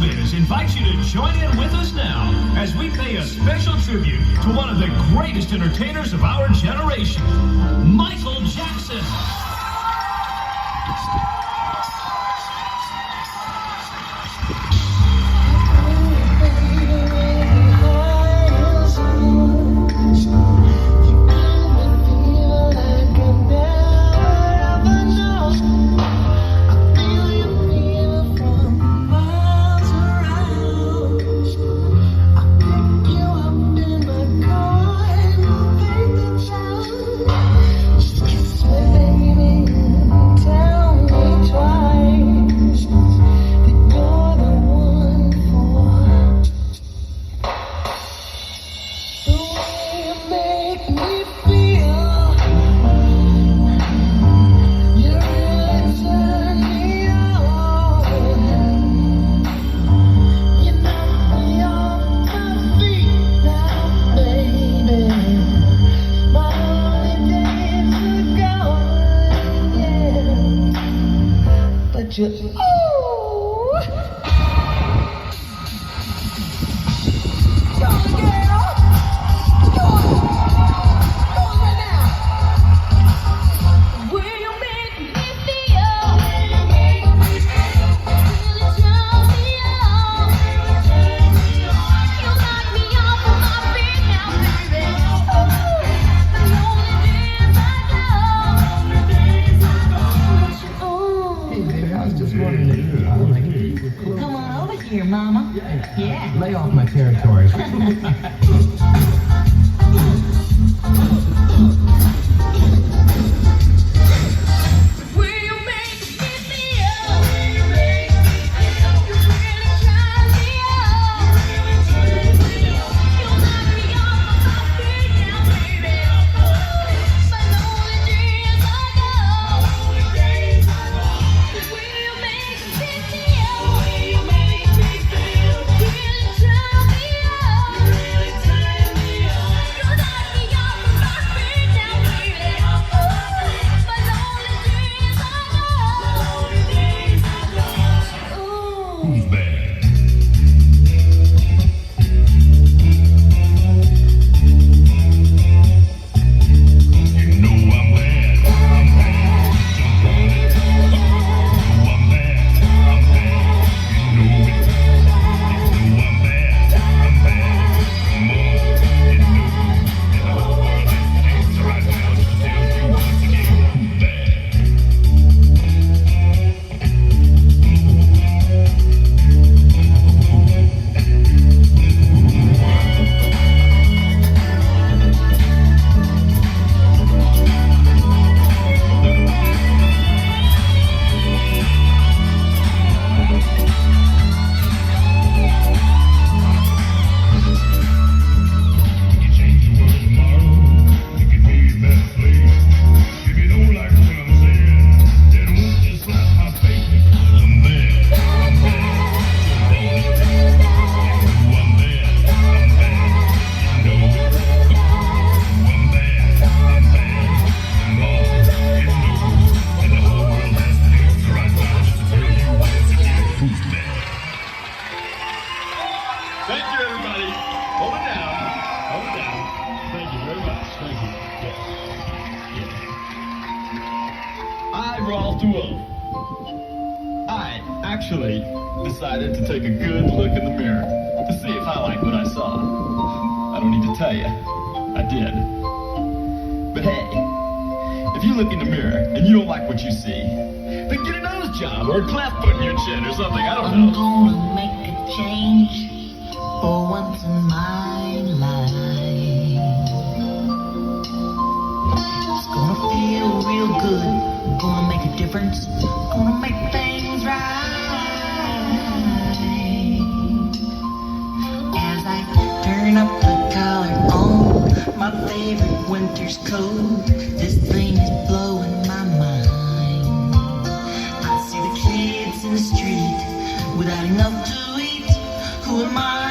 showbiz invites you to join in with us now as we pay a special tribute to one of the greatest entertainers of our generation, Michael Jackson. Come on over here, Mama. Yeah. Lay off my territory. Thank you, everybody. Hold it down. Hold it down. Thank you very much. Thank you. Yeah. I, Rolf DeWolf, I actually decided to take a good look in the mirror to see if I liked what I saw. I don't need to tell you, I did. But hey, if you look in the mirror and you don't like what you see, then get a nose job or a cleft put in your chin or something. I don't know. I'm gonna make a change for once in my life. It's gonna feel real good. Gonna make a difference. Gonna make things right. As I turn up the collar on my favorite winter's coat, this thing is blowing my mind. I see the kids in the street without enough to eat. Who am I